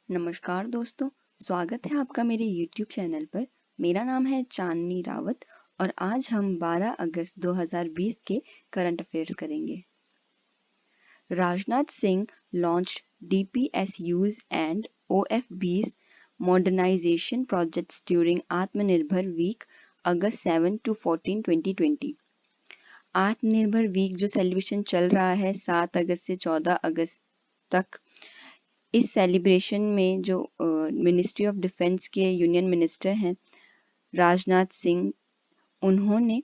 नमस्कार दोस्तों, स्वागत है आपका मेरे YouTube चैनल पर। मेरा नाम है चांदनी रावत और आज हम 12 अगस्त 2020 के करंट अफेयर्स करेंगे। Rajnath Singh launched DPSUs and OFBs modernization projects during Atmanirbhar Week, August 7 to 14, 2020। आत्मनिर्भर वीक जो सेलिब्रेशन चल रहा है 7 अगस्त से 14 अगस्त तक, इस सेलिब्रेशन में जो मिनिस्ट्री ऑफ डिफेंस के यूनियन मिनिस्टर हैं राजनाथ सिंह, उन्होंने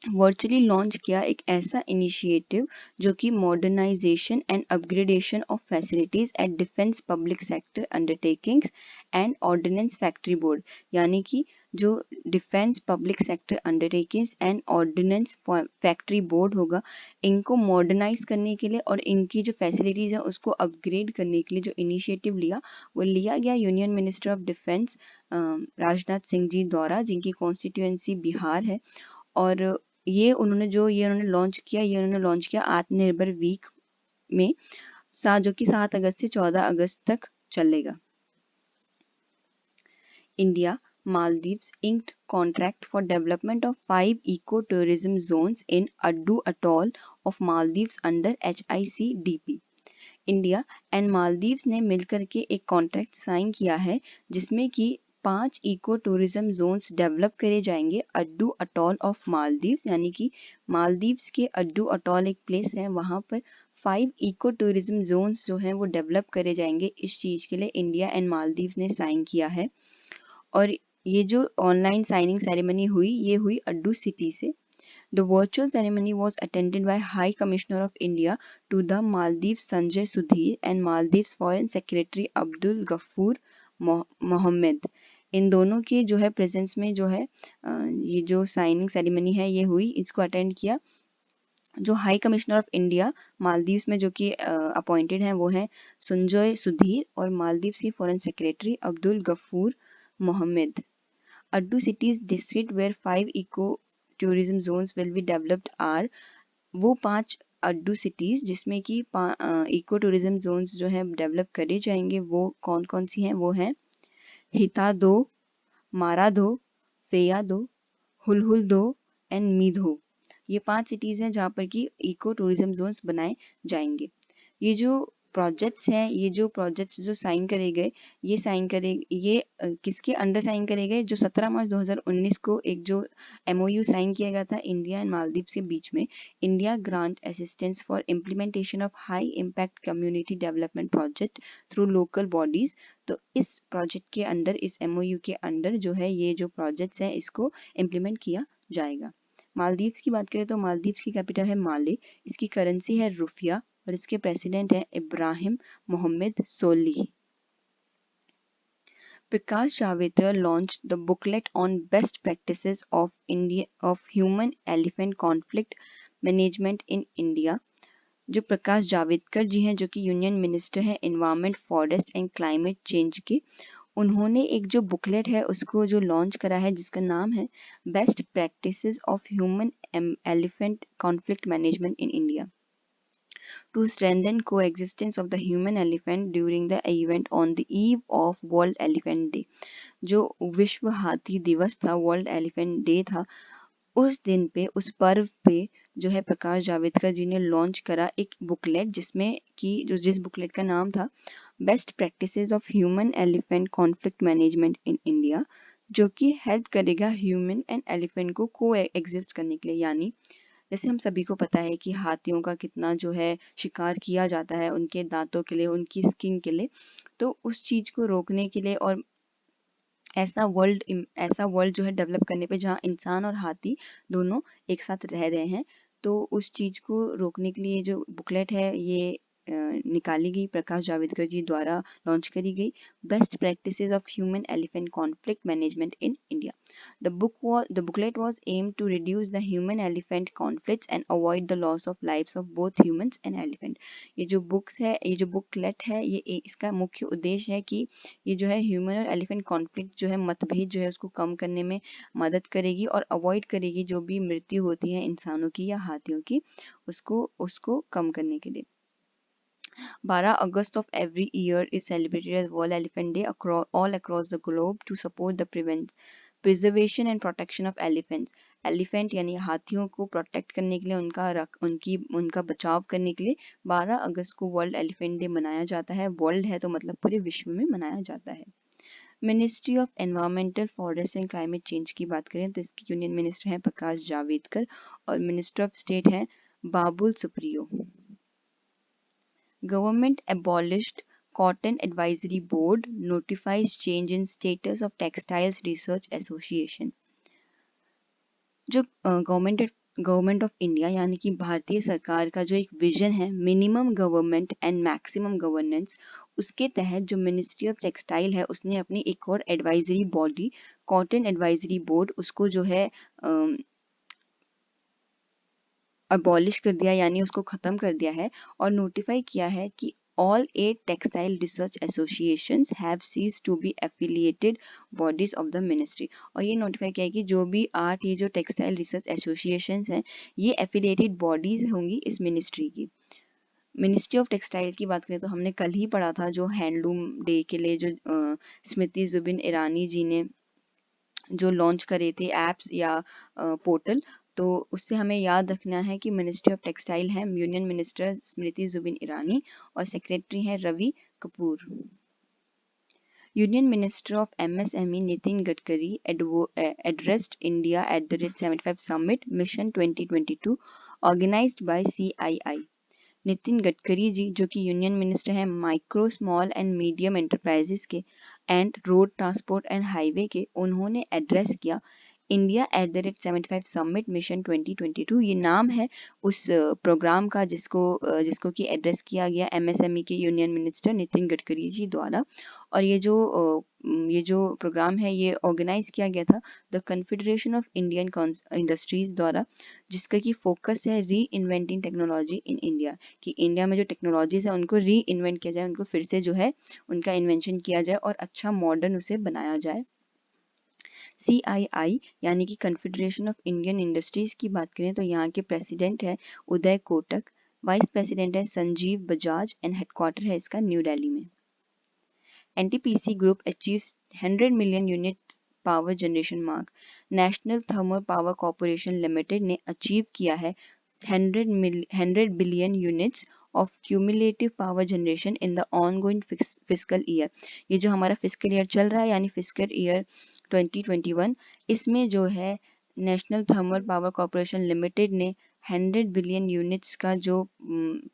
वर्चुअली लॉन्च किया एक ऐसा इनिशिएटिव जो कि modernisation and upgradation of facilities at defence public sector undertakings and ordnance factory board, यानी कि जो defence public sector undertakings and ordnance factory board होगा, इनको मॉडर्नाइज करने के लिए और इनकी जो फैसिलिटीज है उसको अपग्रेड करने के लिए जो इनिशिएटिव वो लिया गया union minister of defence Rajnath Singh ji द्वारा, जिनकी कॉन्स्टिट्यूएंसी बिहार है। और ये उन्होंने लॉन्च किया आत्मनिर्भर वीक में, जो कि 7 अगस्त से 14 अगस्त तक चलेगा। India Maldives inked contract for development of 5 eco-tourism zones in Addu Atoll of Maldives under HICDP। India and Maldives ने मिलकर के एक कॉन्ट्रैक्ट साइन किया है जिसमें कि 5 इको टूरिज्म जोन्स डेवलप करे जाएंगे अड्डू अटॉल ऑफ मालदीव्स, यानी कि मालदीव्स के अड्डू अटॉल एक प्लेस है, वहाँ पर 5 इको टूरिज्म जोन्स जो हैं वो डेवलप करे जाएंगे। इस चीज़ के लिए इंडिया एंड मालदीव्स ने साइन किया है। और ये जो ऑनलाइन साइनिंग सेरेमनी हुई, ये हुई अड्डू सिटी से। The virtual ceremony was attended by High Commissioner of India to the Maldives Sanjay Sudhir and Maldives Foreign Secretary Abdul Ghaffur Mohammed। इन दोनों के जो है प्रेजेंस में जो है ये जो साइनिंग सेरेमनी है ये हुई, इसको अटेंड किया जो high commissioner of India Maldives में जो कि अपॉइंटेड हैं वो हैं संजय सुधीर, और मालदीव्स के foreign secretary Abdul Gafoor Mohamed. Addu city's district where 5 eco tourism zones will be developed are, वो 5 अड्डू सिटीज जिसमें कि इको टूरिज्म जोन्स जो है डेवलप करे जाएंगे, वो कौन कौन सी हैं? वो हैं हितादो, मारादो, फेयादो, हुलहुलदो एंड मीधो। ये 5 सिटीज हैं जहाँ पर कि इको टूरिज्म जोन्स बनाए जाएंगे। ये जो प्रोजेक्ट्स जो साइन करे गए, ये किसके अंडर साइन करे गए? जो 17 मार्च 2019 को एक जो MOU साइन किया गया था इंडिया एंड मालदीव्स के बीच में, India grant assistance for implementation of high impact community development project through local bodies. तो इस प्रोजेक्ट के अंडर, इस MOU के अंडर जो है ये जो प्रोजेक्ट्स हैं इसको इम्प्लीमेंट किया जाएगा। मालदीव्स की बात करें तो मालदीव्स की कैपिटल है माले, इसकी करेंसी है रुपया और इसके प्रेसिडेंट हैं Ibrahim Mohammad Solih. Prakash Javadekar launched the booklet on best practices of human elephant conflict management in India। जो प्रकाश जावड़ेकर जी हैं, जो कि यूनियन मिनिस्टर हैं environment, forest and climate change के, उन्होंने एक जो बुकलेट है उसको जो लॉन्च करा है जिसका नाम है best practices of human elephant conflict management in India to strengthen coexistence of the human elephant during the event on the eve of World Elephant Day। जो विश्व हाथी दिवस था, वर्ल्ड एलिफेंट डे था, उस दिन पे, उस पर्व पे जो है प्रकाश जावड़ेकर जी ने लॉन्च करा एक बुकलेट जिसमें कि जिस बुकलेट का नाम था best practices of human elephant conflict management in India, जो कि हेल्प करेगा ह्यूमन एंड एलिफेंट को को एग्जिस्ट करने के लिए। यानी जैसे हम सभी को पता है कि हाथियों का कितना जो है शिकार किया जाता है उनके दांतों के लिए, उनकी स्किन के लिए, तो उस चीज को रोकने के लिए और ऐसा वर्ल्ड जो है डेवलप करने पे जहाँ इंसान और हाथी दोनों एक साथ रह रहे हैं, तो उस चीज को रोकने के लिए जो बुकलेट है ये निकाली गई, प्रकाश जावड़ेकर जी द्वारा लॉन्च करी गई, best practices of human elephant conflict management in India. The booklet was aimed to reduce the human-elephant conflicts and avoid the loss of lives of both humans and elephant। ये जो booklet है, ये इसका मुख्य उद्देश्य है कि ये जो है ह्यूमन और एलिफेंट कॉन्फ्लिक्ट जो है, मतभेद जो है उसको कम करने में मदद करेगी और अवॉइड करेगी जो भी मृत्यु होती है इंसानों की या हाथियों की, उसको कम करने के लिए। 12 August of every year is celebrated as World Elephant Day all across the globe to support the preservation and protection of elephants. Elephant यानी हाथियों को प्रोटेक्ट करने के लिए उनका बचाव करने के लिए 12 अगस्त को वर्ल्ड एलिफेंट डे मनाया जाता है। वर्ल्ड है तो मतलब पूरे विश्व में मनाया जाता है। Ministry of environmental forest and climate change की बात करें तो इसके यूनियन मिनिस्टर हैं प्रकाश जावड़ेकर और मिनिस्टर ऑफ स्टेट हैं Babul Supriyo. Government abolished Cotton Advisory Board, notifies change in status of Textiles Research Association। जो गवर्नमेंट ऑफ इंडिया यानी कि भारतीय सरकार का जो एक विजन है minimum government and maximum governance, उसके तहत जो मिनिस्ट्री ऑफ टेक्सटाइल है उसने अपनी एक और advisory body cotton advisory board उसको जो है अबॉलिश कर दिया यानी उसको खत्म कर दिया है और नोटिफाई किया है कि all 8 textile research associations have ceased to be affiliated bodies of the ministry। और ये नोटिफाई किया है कि जो भी 8 ये जो टेक्सटाइल रिसर्च एसोसिएशंस हैं ये एफिलिएटेड बॉडीज होंगी इस मिनिस्ट्री की। मिनिस्ट्री ऑफ टेक्सटाइल की बात करें तो हमने कल ही पढ़ा था जो हैंडलूम डे के लिए जो स्मृति जुबिन ईरानी जी ने जो लॉन्च करे थे एप्स या पोर्टल, तो उससे हमें याद रखना है कि मिनिस्ट्री ऑफ टेक्सटाइल है यूनियन मिनिस्टर स्मृति जुबिन ईरानी और सेक्रेटरी हैं Ravi Kapoor. Union minister of MSME Nitin Gadkari addressed India at the 75 Summit Mission 2022 organized by CII। Nitin Gadkari ji जो कि यूनियन मिनिस्टर हैं micro small and medium enterprises के and road transport and highway के, उन्होंने address किया India at the rate 75 summit mission 2022। ये नाम है उस प्रोग्राम का जिसको कि एड्रेस किया गया एमएसएमई के यूनियन मिनिस्टर नितिन गडकरी जी द्वारा। और ये जो प्रोग्राम है ये ऑर्गेनाइज किया गया था the confederation of Indian industries द्वारा, जिसका कि फोकस है री इन्वेंटिंग टेक्नोलॉजी इन इंडिया, कि इंडिया में जो टेक्नोलॉजीज है उनको री इन्वेंट किया जाए, उनको फिर से जो है उनका इन्वेंशन किया जाए और अच्छा मॉडर्न उसे बनाया जाए। CII यानी कि कन्फेडरेशन ऑफ इंडियन इंडस्ट्रीज की बात करें तो यहाँ के प्रेसिडेंट है उदय कोटक, वाइस प्रेसिडेंट है संजीव बजाज एंड हेडक्वार्टर है इसका न्यू दिल्ली में। NTPC group achieves 100 million unit power generation mark. National thermal power corporation limited ने अचीव किया है 100 billion units of cumulative power generation in the ongoing fiscal year. ये जो हमारा फिस्कल ईयर चल रहा है यानी फिस्कल ईयर 2021, इसमें जो है national thermal power corporation limited ने 100 बिलियन यूनिट्स का जो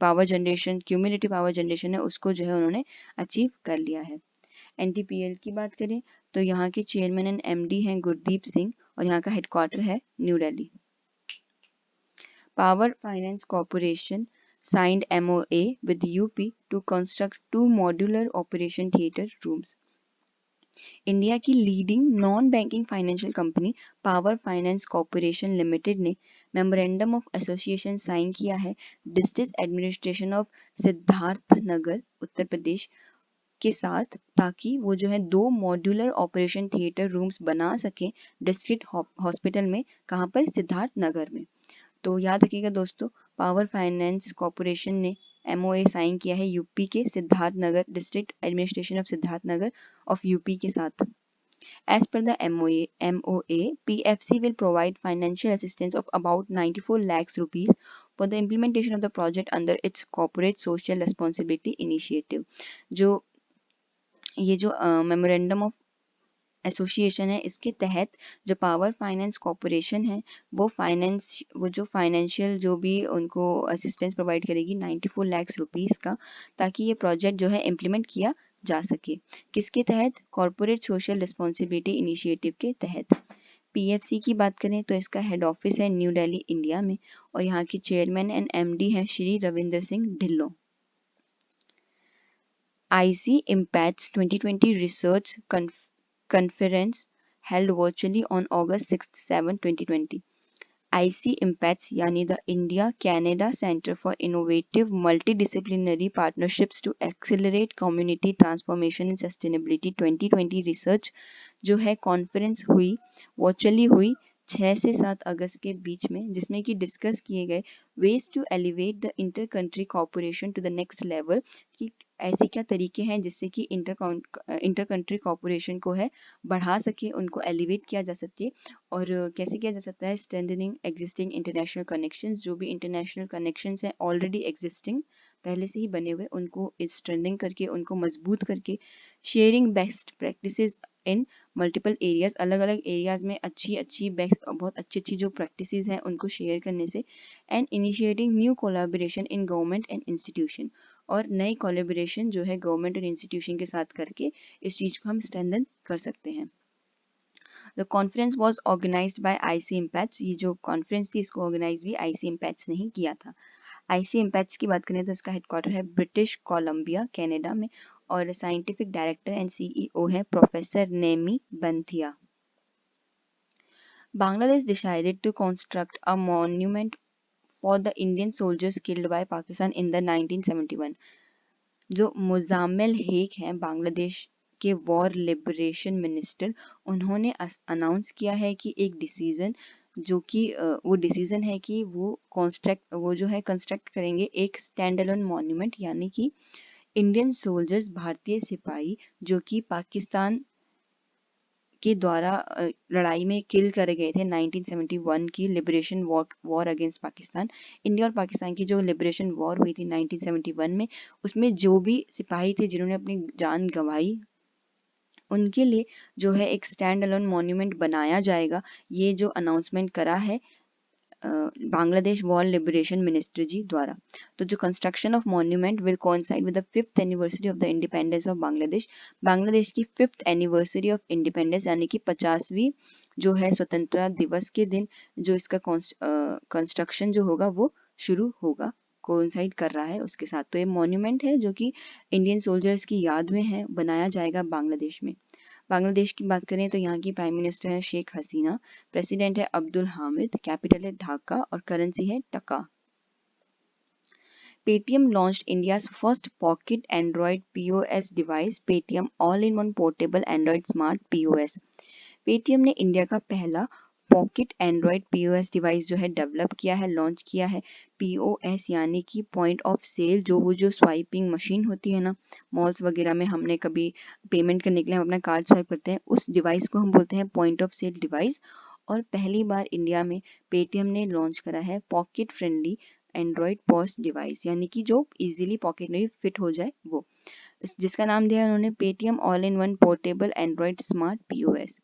power generation cumulative power generation है उसको जो है उन्होंने अचीव कर लिया है। NTPL की बात करें तो यहाँ के चेयरमैन एंड MD हैं गुरदीप सिंह और यहाँ का हेडक्वार्टर है new Delhi. Power Finance Corporation signed MOA with UP to construct 2 modular operation theatre rooms। India की leading non banking financial company power finance corporation limited ने मेमोरेंडम ऑफ एसोसिएशन साइन किया है district administration of Siddharth Nagar Uttar Pradesh के साथ, ताकि वो जो है 2 मॉड्यूलर ऑपरेशन थिएटर रूम्स बना सके डिस्ट्रिक्ट हॉस्पिटल में, कहाँ पर सिद्धार्थ नगर में। तो याद रखिएगा दोस्तों, पावर फाइनेंस कॉर्पोरेशन ने MOA साइन किया है यूपी के Siddharth Nagar district administration of Siddharth Nagar of UP के साथ। As per the MOA, PFC will provide financial assistance of about 94 lakhs rupees for the implementation of the project under its corporate social responsibility initiative। ये जो memorandum of association है इसके तहत जो power finance corporation है वो जो financial जो भी उनको असिस्टेंस प्रोवाइड करेगी 94 लाख रुपीस का, ताकि ये प्रोजेक्ट जो है इम्प्लीमेंट किया जा सके। किसके तहत? कॉर्पोरेट सोशल रिस्पॉन्सिबिलिटी इनिशिएटिव के तहत। PFC की बात करें तो इसका हेड ऑफिस है न्यू दिल्ली इंडिया में और यहाँ के चेयरमैन एंड MD हैं Shri Ravinder Singh Dhillon. IC Impacts 2020 Research Conference held virtually on August 6-7, 2020। IC Impacts यानी the India Canada Center for Innovative Multidisciplinary Partnerships to Accelerate Community Transformation and Sustainability 2020 Research जो है conference हुई virtually हुई 6 से 7 अगस्त के बीच में, जिसमें कि डिस्कस किए गए ways to elevate the inter country cooperation to the next level, कि ऐसे क्या तरीके हैं जिससे कि इंटर कंट्री कॉपरेशन को है बढ़ा सके, उनको एलिवेट किया जा सके। और कैसे किया जा सकता है, स्ट्रेंथनिंग एग्जिस्टिंग इंटरनेशनल कनेक्शंस, जो भी इंटरनेशनल कनेक्शंस हैं ऑलरेडी एग्जिस्टिंग पहले से ही बने हुए, उनको स्ट्रेंथनिंग करके, उनको मजबूत करके, शेयरिंग बेस्ट प्रैक्टिसेस इन मल्टीपल एरियाज, अलग अलग एरियाज में अच्छी अच्छी बेस्ट बहुत अच्छी अच्छी जो प्रैक्टिसेस हैं उनको शेयर करने से, and initiating new collaboration in government and institution, और नई कोलैबोरेशन जो है गवर्नमेंट और इंस्टीट्यूशन के साथ करके इस चीज़ को हम स्ट्रेंथन कर सकते हैं। The conference was organised by IC impacts, ये जो कॉन्फ्रेंस थी इसको ऑर्गेनाइज भी आईसी इम्पैक्ट्स ने ही किया था। आईसी इम्पैक्ट्स की बात करें तो इसका हेडक्वार्टर है ब्रिटिश कोलंबिया कनाडा में, और साइंटिफिक डायरेक्टर एंड सीईओ है professor Nemi Banthia. Bangladesh decided to construct a monument for the Indian soldiers killed by Pakistan in the 1971। जो मुजाम्मिल हेक हैं बांग्लादेश के वॉर लिबरेशन मिनिस्टर, उन्होंने अनाउंस किया है कि एक डिसीजन, जो कि वो डिसीजन है कि वो जो है कंस्ट्रक्ट करेंगे एक स्टैंड अलोन मॉन्यूमेंट, यानी कि इंडियन सोल्जर्स, भारतीय सिपाही जो कि पाकिस्तान के द्वारा लड़ाई में किल करे गए थे 1971 की liberation war against Pakistan. India और पाकिस्तान की जो लिबरेशन वॉर हुई थी 1971 में, उसमें जो भी सिपाही थे जिन्होंने अपनी जान गंवाई, उनके लिए जो है एक स्टैंड अलोन मॉन्यूमेंट बनाया जाएगा। ये जो अनाउंसमेंट करा है बांग्लादेश वॉर लिबरेशन मिनिस्ट्री जी द्वारा। तो जो construction of monument will coincide with the 5th anniversary of the independence of Bangladesh, Bangladesh की 5th एनिवर्सरी ऑफ इंडिपेंडेंस यानी कि 50वीं जो है स्वतंत्रता दिवस के दिन जो इसका कंस्ट्रक्शन जो होगा वो शुरू होगा, कोइंसाइड कर रहा है उसके साथ। तो ये मॉन्यूमेंट है जो कि इंडियन सोल्जर्स की याद में है, बनाया जाएगा बांग्लादेश में। बांग्लादेश की बात करें तो यहाँ की प्राइम मिनिस्टर है शेख हसीना, प्रेसिडेंट है अब्दुल हामिद, कैपिटल है ढाका और करेंसी है टका। Paytm launched India's first pocket Android POS device, Paytm All-in-One Portable Android Smart POS। Paytm ने इंडिया का पहला पॉकेट एंड्रॉयड पीओएस डिवाइस जो है डेवलप किया है, लॉन्च किया है। पीओएस यानी कि पॉइंट ऑफ सेल, जो स्वाइपिंग मशीन होती है ना मॉल्स वगैरह में, हमने कभी पेमेंट करने के लिए हम अपना कार्ड स्वाइप करते हैं, उस डिवाइस को हम बोलते हैं पॉइंट ऑफ सेल डिवाइस। और पहली बार इंडिया में पेटीएम ने लॉन्च करा है pocket friendly Android POS device, यानी कि जो इजीली पॉकेट में फिट हो जाए वो, जिसका नाम दिया उन्होंने Paytm all in one portable Android smart POS.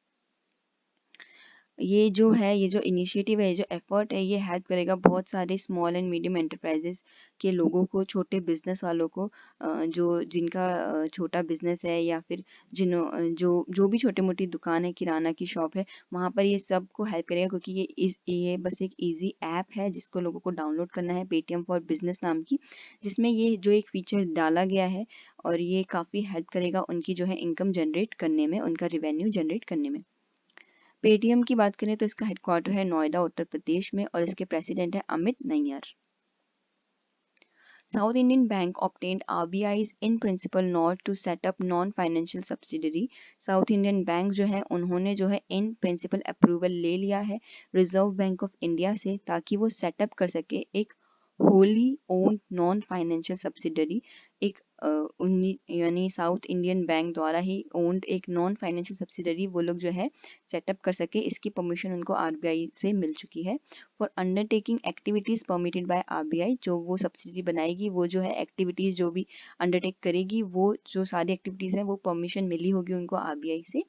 ये जो है, ये जो इनिशिएटिव है, ये जो एफर्ट है, ये हेल्प करेगा बहुत सारे स्मॉल एंड मीडियम एंटरप्राइजेस के लोगों को, छोटे बिजनेस वालों को, जिनका छोटा बिजनेस है, या फिर जो भी छोटी मोटी दुकान है, किराना की शॉप है, वहाँ पर ये सब को हेल्प करेगा, क्योंकि ये बस एक इजी ऐप है जिसको लोगों को डाउनलोड करना है, पेटीएम फॉर बिजनेस नाम की, जिसमें ये जो एक फीचर डाला गया है, और ये काफ़ी हेल्प करेगा उनकी जो है इनकम जनरेट करने में, उनका रिवेन्यू जनरेट करने में। पेटीएम की बात करें तो इसका हेडक्वार्टर है नोएडा उत्तर प्रदेश में, और इसके प्रेसिडेंट है Amit Nayar. South Indian Bank obtained RBI's in principle nod to set up non-financial subsidiary। South Indian bank जो है उन्होंने जो है इन प्रिंसिपल अप्रूवल ले लिया है रिजर्व बैंक ऑफ इंडिया से, ताकि वो सेटअप कर सके एक wholly owned non financial subsidiary, एक यानी साउथ इंडियन बैंक द्वारा ही ओन्ड एक नॉन फाइनेंशियल सब्सिडरी वो लोग जो है सेटअप कर सके। इसकी परमिशन उनको आरबीआई से मिल चुकी है। For undertaking activities permitted by RBI, जो वो सब्सिडरी बनाएगी, वो जो है एक्टिविटीज जो भी अंडरटेक करेगी, वो जो सारी एक्टिविटीज है वो परमिशन मिली होगी उनको आरबीआई से।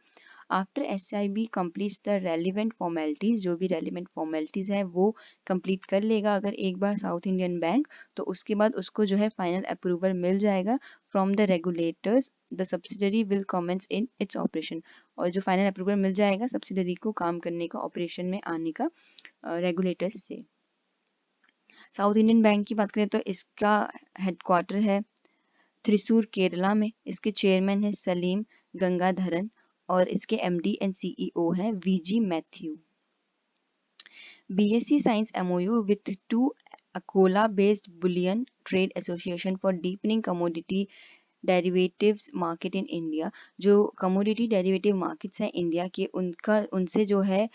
After SIB completes the relevant formalities, जो भी relevant formalities है वो complete कर लेगा अगर एक बार साउथ इंडियन बैंक, तो उसके बाद उसको जो है फाइनल अप्रूवल मिल जाएगा from the regulators, the subsidiary will commence in its operation. और जो फाइनल अप्रूवल मिल जाएगा सब्सिडरी को काम करने का, ऑपरेशन में आने का रेगुलेटर्स से। साउथ इंडियन बैंक की बात करें तो इसका हेडक्वार्टर है थ्रिसूर केरला में, इसके चेयरमैन है सलीम गंगाधरन, और इसके MD एंड CEO हैं VG Matthew. BSc Science MOU with two Akola-based bullion trade association for deepening commodity derivatives market in India. जो कमोडिटी डेरिवेटिव मार्केट्स हैं इंडिया के, उनसे जो है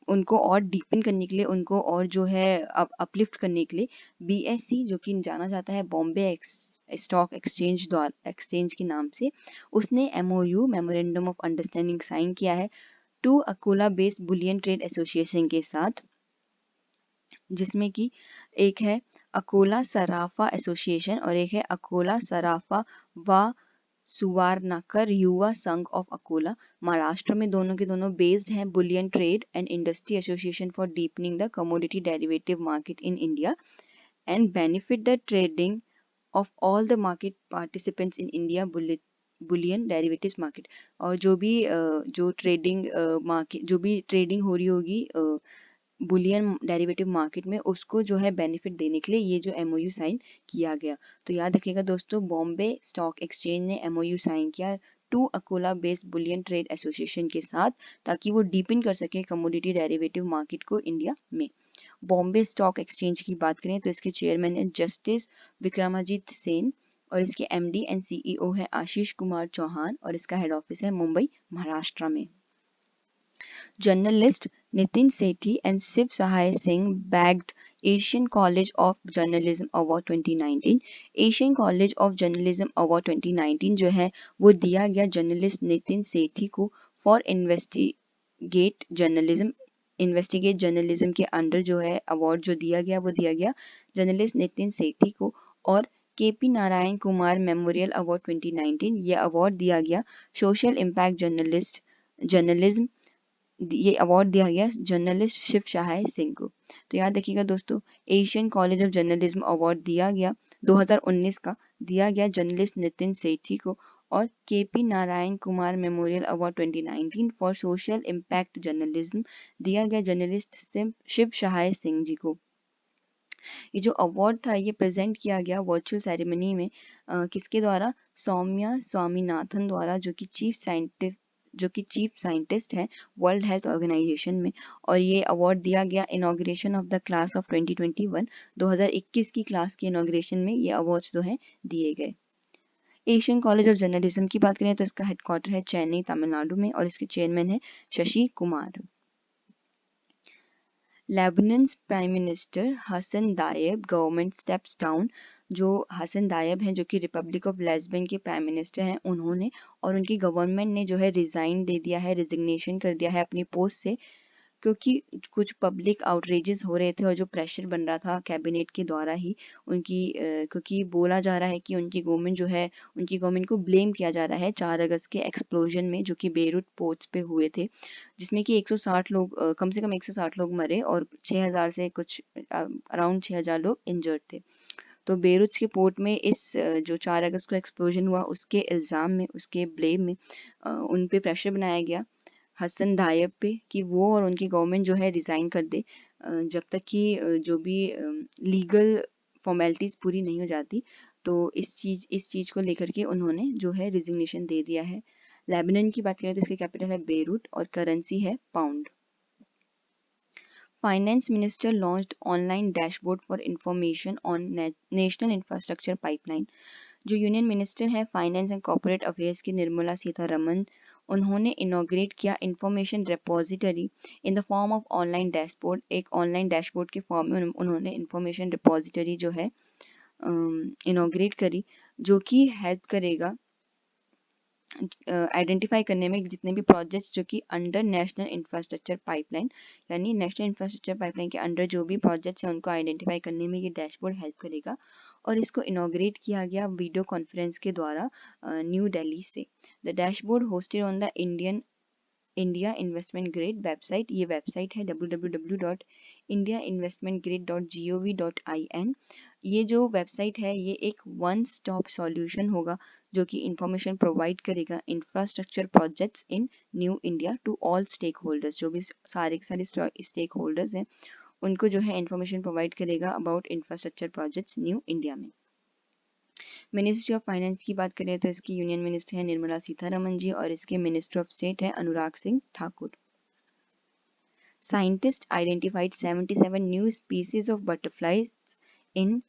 उनको और डीपन करने के लिए, उनको और जो है अपलिफ्ट करने के लिए BSE, जो कि जाना जाता है बॉम्बे स्टॉक एक्सचेंज के नाम से, उसने MOU memorandum of understanding sign किया है to Akola based bullion trade association के साथ, जिसमें कि एक है अकोला सराफा एसोसिएशन और एक है अकोला सराफा व सुवारनाकर युवा संघ ऑफ अकोला, महाराष्ट्र में। दोनों के दोनों बेस्ड हैं Boolean trade and industry association for deepening the commodity derivative market in India and benefit the trading of all the market participants in India Boolean derivatives market. और जो ट्रेडिंग मार्केट, जो भी trading हो रही होगी Boolean derivative market में, उसको जो है बेनिफिट देने के लिए ये जो MOU साइन किया गया। तो याद रखिएगा दोस्तों, बॉम्बे स्टॉक एक्सचेंज ने MOU साइन किया to Akola based bullion trade association के साथ, ताकि वो डीपन कर सके कमोडिटी डेरिवेटिव मार्केट को इंडिया में। बॉम्बे स्टॉक एक्सचेंज की बात करें तो इसके चेयरमैन है जस्टिस विक्रमाजीत सेन और इसके MD एंड CEO है आशीष कुमार चौहान और इसका हेड ऑफिस है मुंबई, महाराष्ट्र में। Journalist Nitin Sethi and Shiv Sahai Singh bagged Asian College of Journalism Award 2019। Asian college of journalism award 2019 जो है वो दिया गया जर्नलिस्ट नितिन सेठी को फॉर इन्वेस्टिगेट जर्नलिज्म के अंडर जो है अवार्ड जो दिया गया जर्नलिस्ट नितिन सेठी को। और KP Narayan Kumar memorial award 2019, ये अवार्ड दिया गया सोशल इम्पैक्ट जर्नलिज्म, ये अवार्ड दिया गया जर्नलिस्ट शिव सहाय सिंह को। तो याद रखिएगा दोस्तों, Asian college of journalism award दिया गया 2019 का, दिया गया जर्नलिस्ट नितिन सेठी को। और KP Narayan Kumar memorial award 2019 for social impact journalism दिया गया जर्नलिस्ट शिव सहाय सिंह जी को। ये जो अवार्ड था ये प्रेजेंट किया गया वर्चुअल सेरेमनी में किसके द्वारा? सौम्या स्वामीनाथन द्वारा, जो कि चीफ साइंटिस्ट है वर्ल्ड हेल्थ ऑर्गेनाइजेशन में। और ये अवार्ड दिया गया inauguration of the class of 2021, 2021 की क्लास के इनॉग्रेशन में ये अवार्ड्स जो है दिए गए। एशियन कॉलेज ऑफ जर्नलिज्म की बात करें तो इसका हेडक्वार्टर है चेन्नई, तमिलनाडु में और इसके चेयरमैन है Shashi Kumar. Lebanon prime minister Hassan Diab government steps down. जो हसन दायब हैं, जो कि रिपब्लिक ऑफ लेस्बियन के प्राइम मिनिस्टर हैं, उन्होंने और उनकी गवर्नमेंट ने जो है रिजाइन दे दिया है, रिजिग्नेशन कर दिया है अपनी पोस्ट से, क्योंकि कुछ पब्लिक आउटरेजेस हो रहे थे और जो प्रेशर बन रहा था कैबिनेट के द्वारा ही क्योंकि बोला जा रहा है कि उनकी गवर्नमेंट को ब्लेम किया जा रहा है 4 अगस्त के एक्सप्लोजन में, जो कि बेरूत पोर्ट्स पे हुए थे, जिसमें कि 160 लोग कम से कम 160 लोग मरे और 6000 से कुछ अराउंड 6000 लोग इंजर्ड थे। तो बेरूत के पोर्ट में इस जो 4 अगस्त को एक्सप्लोजन हुआ उसके इल्ज़ाम में, उसके ब्लेम में उन पे प्रेशर बनाया गया हसन दायब पे कि वो और उनकी गवर्नमेंट जो है रिज़ाइन कर दे, जब तक कि जो भी लीगल फॉर्मेलिटीज़ पूरी नहीं हो जाती। तो इस चीज़ को लेकर के उन्होंने जो है रिजिग्नेशन दे दिया है। लेबनान की बात करें तो इसकी कैपिटल है बेरूत और करेंसी है pound. Finance Minister launched online dashboard for information on national infrastructure pipeline। जो यूनियन मिनिस्टर है फाइनेंस एंड कॉर्पोरेट अफेयर्स की निर्मला सीतारमन, उन्होंने इनॉग्रेट किया information repository in the form of online dashboard. एक ऑनलाइन डैशबोर्ड के form में उन्होंने इंफॉर्मेशन रिपोजिटरी जो है इनॉग्रेट करी, जो कि हेल्प करेगा आइडेंटिफाई करने में जितने भी प्रोजेक्ट्स जो कि अंडर नेशनल इंफ्रास्ट्रक्चर पाइपलाइन, यानी नेशनल इंफ्रास्ट्रक्चर पाइपलाइन के अंडर जो भी प्रोजेक्ट्स हैं उनको आइडेंटिफाई करने में ये डैशबोर्ड हेल्प करेगा। और इसको इनॉग्रेट किया गया वीडियो कॉन्फ्रेंस के द्वारा न्यू दिल्ली से। The dashboard hosted on the India investment grid website. ये वेबसाइट है www.indiainvestmentgrid.gov.in। ये जो वेबसाइट है ये एक वन स्टॉप सॉल्यूशन होगा जो कि इंफॉर्मेशन प्रोवाइड करेगा infrastructure projects in new India to all stakeholders. जो भी सारे स्टेक होल्डर्स हैं उनको जो है इंफॉर्मेशन प्रोवाइड करेगा about infrastructure projects new India में। मिनिस्ट्री ऑफ फाइनेंस की बात करें तो इसकी यूनियन मिनिस्टर है निर्मला सीतारमन जी और इसके मिनिस्टर ऑफ स्टेट है Anurag Singh Thakur. Scientist identified 77 new species of butterflies in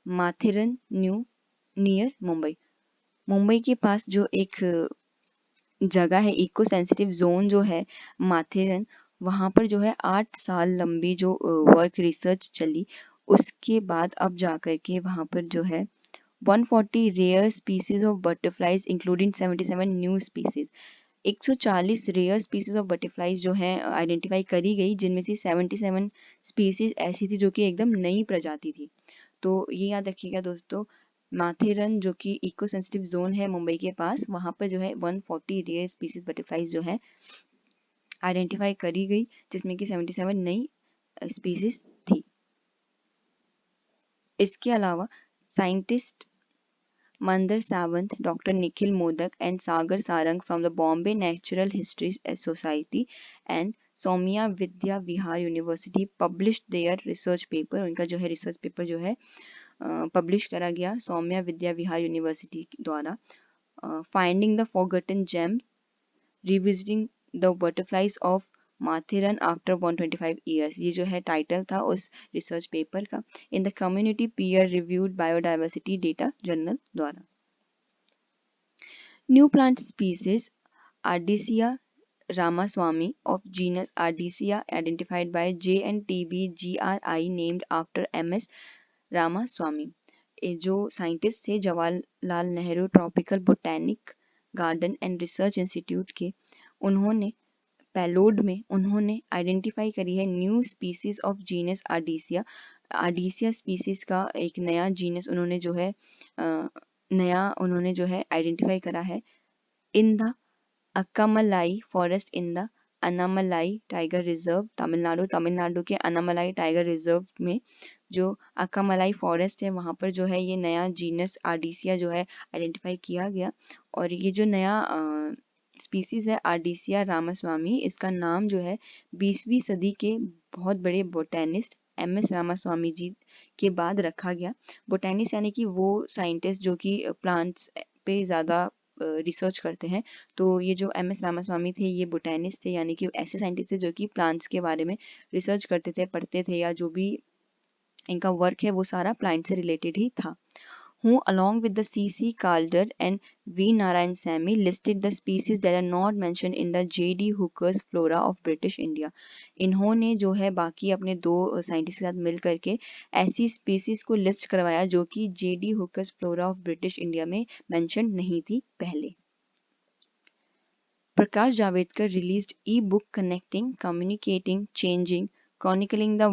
Matheran near Mumbai. Mumbai के पास जो एक जगह है इको सेंसिटिव जोन जो है माथेरन, वहाँ पर जो है 8 साल लंबी जो वर्क रिसर्च चली, उसके बाद अब जाकर के वहाँ पर जो है 140 rare species of butterflies including 77 new species, 140 rare species of butterflies जो हैं आइडेंटिफाई करी गई, जिनमें से 77 स्पीसीज ऐसी थी जो कि एकदम नई प्रजाति थी। तो ये याद रखिएगा दोस्तों, माथेरन जो कि इको सेंसिटिव जोन है मुंबई के पास, वहाँ पर जो है 140 रेयर स्पीसीज बटरफ्लाइज जो है आइडेंटिफाई करी गई, जिसमें कि 77 नई स्पीसीज थी। इसके अलावा scientist Mandar Sawant, Dr. Nikhil Modak and Sagar Sarang from the Bombay Natural History Society and Soumya Vidya Vihar University published their research paper। उनका जो है रिसर्च पेपर जो है पब्लिश करा गया सौम्या विद्या विहार यूनिवर्सिटी द्वारा, finding the forgotten gem revisiting the butterflies of Matheran after 125 years. ये जो है टाइटल था उस रिसर्च पेपर का, in the community peer reviewed biodiversity data journal द्वारा। New plant species Ardisia ramaswamy of genus Ardisia identified by JNTB-GRI named after MS Ramaswamy. जो scientist थे Jawaharlal Nehru tropical botanic garden and research institute के, उन्होंने payload में उन्होंने identify करी है new species of genus Ardisia. Ardisia species का एक नया जीनस उन्होंने जो है आइडेंटिफाई करा है in the Akkamalai forest in the Anamalai tiger reserve Tamil Nadu के अनामलाई टाइगर रिजर्व में जो अक्कामलाई फॉरेस्ट है वहाँ पर जो है ये नया जीनस आर्डिसिया जो है आइडेंटिफाई किया गया। और ये जो नया स्पीसीज है आर्डिसिया रामास्वामी, इसका नाम जो है 20वीं सदी के बहुत बड़े बोटेनिस्ट MS रामास्वामी जी के बाद रखा गया। बोटेनिस्ट यानी कि वो साइंटिस्ट जो कि प्लांट्स पे ज़्यादा रिसर्च करते हैं। तो ये जो MS रामास्वामी थे ये बोटेनिस्ट थे, यानी कि ऐसे साइंटिस्ट थे जो कि प्लांट्स के बारे में रिसर्च करते थे, पढ़ते थे, या जो भी इनका वर्क है वो सारा प्लांट से रिलेटेड ही था। Who along with the C.C. Calder and V. Narayan Samy listed the species that are not mentioned in the J.D. Hooker's Flora of British India। इन्होंने जो है बाकी अपने दो साइंटिस्ट के साथ मिल करके ऐसी स्पीसीज को लिस्ट करवाया जो कि J.D. Hooker's Flora of British India में मेंशन नहीं थी पहले। Prakash Javadekar released e-book connecting, communicating, changing, chronicling the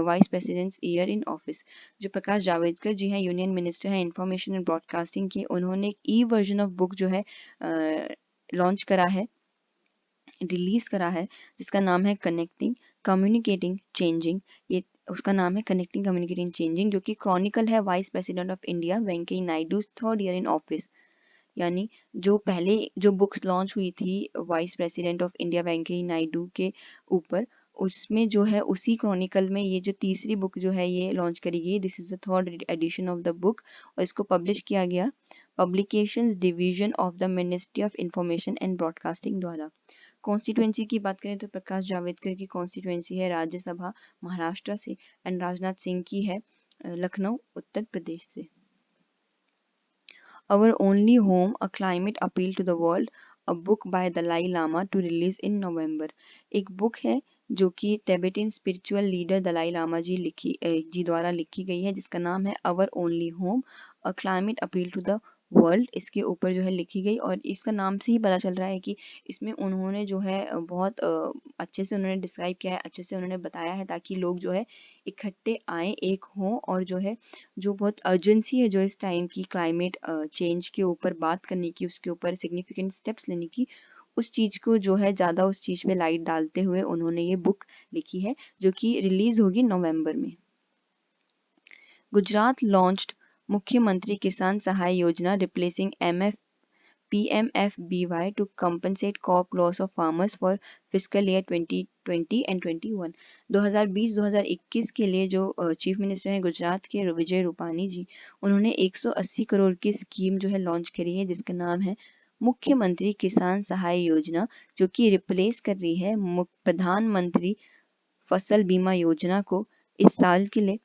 vice presidents year in office. जो प्रकाश जावड़ेकर जी हैं, यूनियन मिनिस्टर हैं इंफॉर्मेशन एंड ब्रॉडकास्टिंग के, उन्होंने एक ई वर्जन ऑफ बुक जो है लॉन्च करा है, रिलीज करा है, जिसका नाम है कनेक्टिंग कम्युनिकेटिंग चेंजिंग। ये उसका नाम है कनेक्टिंग कम्युनिकेटिंग चेंजिंग, जो कि क्रॉनिकल है vice president of India Venkaiah Naidu 3rd year in office. यानी जो पहले जो बुक्स लॉन्च हुई थी vice president of India Venkaiah Naidu के ऊपर, उसमें जो है उसी क्रॉनिकल में ये जो तीसरी बुक जो है ये लॉन्च करी गई। This is the 3rd edition of the book, और इसको पब्लिश किया गया publications division of the ministry of information and broadcasting द्वारा। कॉन्स्टिट्यूएंसी की बात करें तो प्रकाश जावड़ेकर की कॉन्स्टिट्यूएंसी है राज्यसभा महाराष्ट्र से, एंड राजनाथ सिंह की है लखनऊ उत्तर प्रदेश से। Our Only Home, A Climate Appeal to the World, a book by Dalai Lama to release in November। एक बुक है जो कि Tibetan spiritual leader Dalai Lama ji द्वारा लिखी गई है, जिसका नाम है our only home a climate appeal to the world. इसके ऊपर जो है लिखी गई, और इसका नाम से ही पता चल रहा है कि इसमें उन्होंने जो है बहुत अच्छे से उन्होंने डिस्क्राइब किया है, अच्छे से उन्होंने बताया है, ताकि लोग जो है इकट्ठे आए, एक हों, और जो है जो बहुत अर्जेंसी है जो इस टाइम की क्लाइमेट चेंज के ऊपर बात करने की, उसके ऊपर सिग्निफिकेंट स्टेप्स लेने की, उस चीज़ को जो है ज़्यादा उस चीज़ पे लाइट डालते हुए उन्होंने ये बुक लिखी है, जो कि रिलीज होगी नवंबर में। गुजरात लॉन्च्ड मुख्यमंत्री किसान सहाय योजना replacing PMFBY to compensate crop loss of farmers for fiscal year 2020 and 21। 2020-2021 के लिए जो चीफ मिनिस्टर हैं गुजरात के विजय रूपानी जी, उन्होंने 180 करोड़ की स्कीम जो है लॉन्च करी है, जिसका नाम है मुख्यमंत्री किसान सहाय योजना, जो कि रिप्लेस कर रही है प्रधानमंत्री फसल बीमा योजना को इस साल के लिए।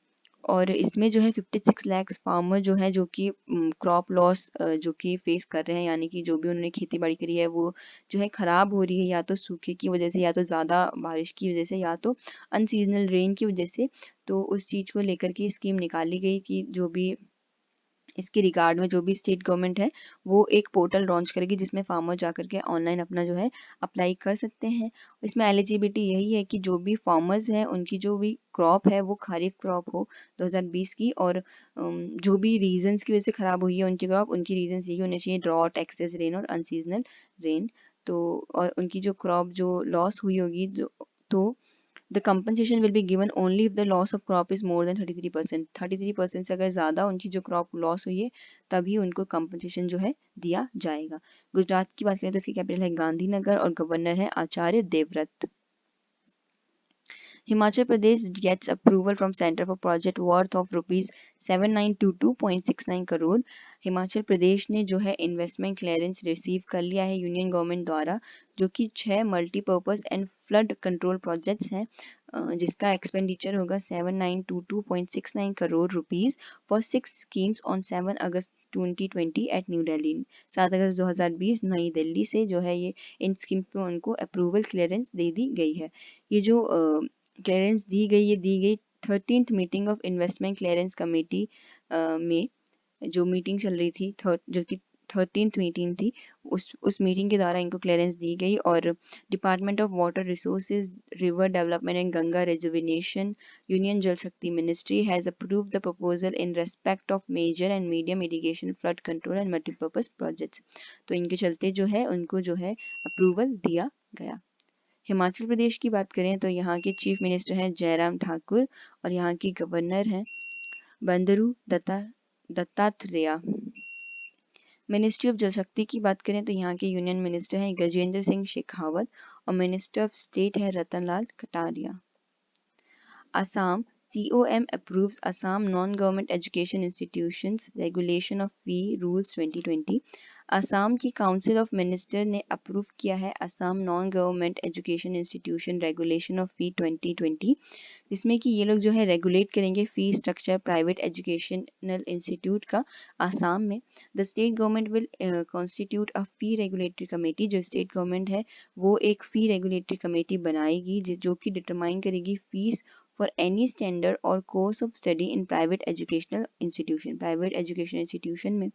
और इसमें जो है 56 लाख फार्मर जो है जो कि क्रॉप लॉस जो कि फेस कर रहे हैं, यानी कि जो भी उन्होंने खेती बाड़ी करी है वो जो है ख़राब हो रही है, या तो सूखे की वजह से, या तो ज़्यादा बारिश की वजह से, या तो अनसीजनल रेन की वजह से। तो उस चीज़ को लेकर के स्कीम निकाली गई कि जो भी इसके रिगार्ड में जो भी स्टेट गवर्नमेंट है वो एक पोर्टल लॉन्च करेगी जिसमें फार्मर जाकर के ऑनलाइन अपना जो है अप्लाई कर सकते हैं। इसमें एलिजिबिलिटी यही है कि जो भी फार्मर्स हैं उनकी जो भी क्रॉप है वो खरीफ क्रॉप हो 2020 की, और जो भी रीजंस की वजह से ख़राब हुई है उनकी क्रॉप, उनकी रीजंस यही होने चाहिए: ड्रॉट, एक्सेस रेन और अनसीजनल रेन। तो और उनकी जो क्रॉप जो लॉस हुई होगी तो the compensation will be given only if the loss of crop is more than 33%। 33% से अगर ज़्यादा उनकी जो क्रॉप लॉस हुई है तभी उनको compensation जो है दिया जाएगा। गुजरात की बात करें तो इसकी कैपिटल है गांधीनगर और गवर्नर है Acharya Devvrat. Himachal Pradesh gets approval from Center for project worth of rupees 7922.69 crore. Himachal Pradesh ने जो है इन्वेस्टमेंट क्लियरेंस रिसीव कर लिया है यूनियन गवर्नमेंट द्वारा, जो कि 6 multipurpose and flood control projects हैं, जिसका एक्सपेंडिचर होगा 7922.69 crore rupees for 6 schemes on 7 August 2020 at new Delhi. 7 अगस्त 2020 नई दिल्ली से जो है ये इन स्कीम पे उनको अप्रूवल क्लियरेंस दे दी गई है। ये जो क्लियरेंस दी गई 13th meeting of investment clearance committee में जो मीटिंग चल रही थी, जो कि 13th मीटिंग थी, उस मीटिंग के द्वारा इनको क्लियरेंस दी गई। और department of water resources, river development and Ganga rejuvenation, union Jal Shakti ministry has approved the proposal in respect of major and medium irrigation flood control and multipurpose projects. तो इनके चलते जो है उनको जो है अप्रूवल दिया गया। हिमाचल प्रदेश की बात करें तो यहाँ के चीफ मिनिस्टर हैं जयराम ठाकुर और यहाँ की गवर्नर हैं बंदरू दत्तात्रेय। मिनिस्ट्री ऑफ जल शक्ति की बात करें तो यहाँ के यूनियन मिनिस्टर हैं गजेंद्र सिंह शेखावत और मिनिस्टर ऑफ स्टेट है Ratanlal Kataria. Assam COM approves Assam Non-Government Education Institutions Regulation of Fee Rules 2020। Assam की काउंसिल ऑफ मिनिस्टर ने अप्रूव किया है Assam non government education institution regulation of fee 2020, जिसमें कि ये लोग जो है रेगुलेट करेंगे fee structure private educational institute का आसाम में। The state government will constitute a fee regulatory committee. जो स्टेट गवर्नमेंट है वो एक फी रेगुलेटरी कमेटी बनाएगी जो कि डिटरमाइन करेगी fees for any standard or course of study in private educational institution। Private education institution में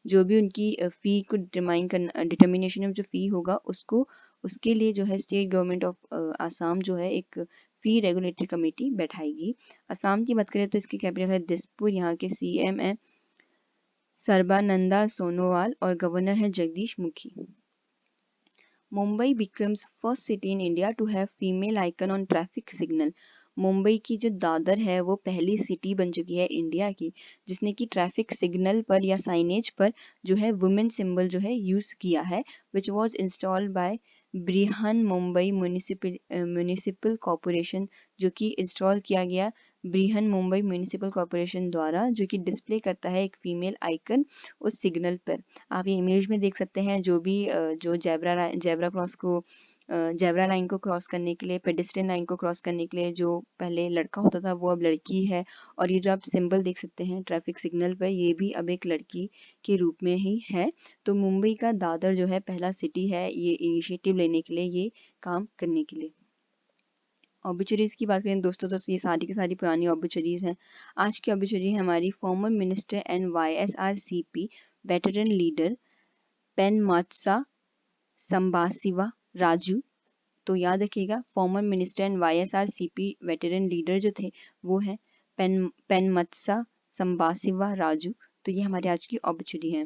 जो भी उनकी फ़ी को डिटर्मिनेशन ऑफ जो फ़ी होगा उसको उसके लिए जो है स्टेट गवर्नमेंट ऑफ आसाम जो है एक फ़ी रेगुलेटरी कमेटी बैठाएगी। असम की बात करें तो इसकी कैपिटल है दिसपुर। यहाँ के CM है सर्बानंदा सोनोवाल और गवर्नर है Jagdish Mukhi. Mumbai becomes first city in India to have female icon on traffic signal। Mumbai की जो दादर है वो पहली सिटी बन चुकी है इंडिया की जिसने कि ट्रैफिक सिग्नल पर या साइनेज पर जो है वुमेन सिंबल जो है यूज़ किया है, which was installed by Brihanmumbai municipal corporation. जो कि इंस्टॉल किया गया ब्रिहन मुंबई म्यूनिसिपल कॉरपोरेशन द्वारा, जो कि डिस्प्ले करता है एक फीमेल आइकन उस सिग्नल पर। आप ये इमेज में देख सकते हैं जो भी जो जेब्रा लाइन को क्रॉस करने के लिए, पेडेस्ट्रियन लाइन को क्रॉस करने के लिए जो पहले लड़का होता था वो अब लड़की है। और ये जो आप सिंबल देख सकते हैं ट्रैफिक सिग्नल पर ये भी अब एक लड़की के रूप में ही है। तो मुंबई का दादर जो है पहला सिटी है ये इनिशिएटिव लेने के लिए, ये काम करने के लिए। ऑबिचुरीज की बात करें दोस्तों तो ये सारी की सारी पुरानी ऑबिचुरीज हैं। आज की ऑबिचुरी है हमारी former minister and YSRCP veteran leader Penmatsa Sambasiva Raju. तो याद रखिएगा former minister and YSRCP veteran leader जो थे वो है पेनमत्सा संबासिवा राजू। तो ये हमारी आज की ऑबिचुरी है।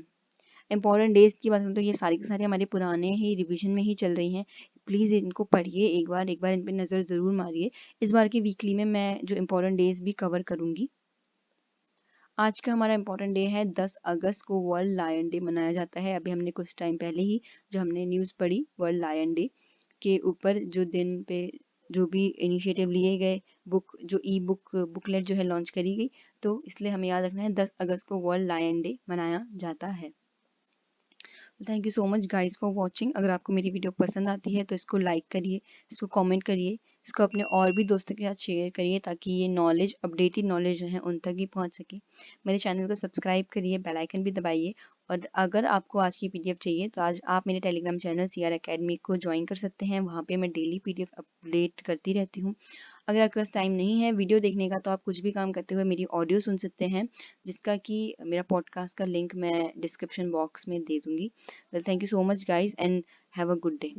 इंपॉर्टेंट डेज की बात करें तो ये सारी की सारी हमारे पुराने ही रिवीजन में ही चल रही हैं। प्लीज़ इनको पढ़िए एक बार इन पे नज़र ज़रूर मारिए। इस बार की वीकली में मैं जो इंपॉर्टेंट डेज भी कवर करूँगी। आज का हमारा इंपॉर्टेंट डे है 10 अगस्त को वर्ल्ड लायन डे मनाया जाता है। अभी हमने कुछ टाइम पहले ही जो हमने न्यूज़ पढ़ी वर्ल्ड लायन डे के ऊपर जो दिन पे जो भी इनिशिएटिव लिए गए, बुक जो बुकलेट जो है लॉन्च करी गई, तो इसलिए हमें याद रखना है 10 अगस्त को वर्ल्ड लायन डे मनाया जाता है। Thank you so much guys for watching. अगर आपको मेरी वीडियो पसंद आती है तो इसको लाइक करिए, इसको कमेंट करिए, इसको अपने और भी दोस्तों के साथ शेयर करिए ताकि ये नॉलेज, अपडेटेड नॉलेज जो है उन तक भी पहुंच सके। मेरे चैनल को सब्सक्राइब करिए, बेल आइकन भी दबाइए। और अगर आपको आज की पीडीएफ चाहिए तो आज आप मेरे टेलीग्राम चैनल सीआर एकेडमी को ज्वाइन कर सकते हैं। वहाँ पे मैं डेली पीडीएफ अपडेट करती रहती हूँ। अगर आपके पास टाइम नहीं है वीडियो देखने का तो आप कुछ भी काम करते हुए मेरी ऑडियो सुन सकते हैं, जिसका कि मेरा पॉडकास्ट का लिंक मैं डिस्क्रिप्शन बॉक्स में दे दूंगी। Well, thank you so much guys and have a good day.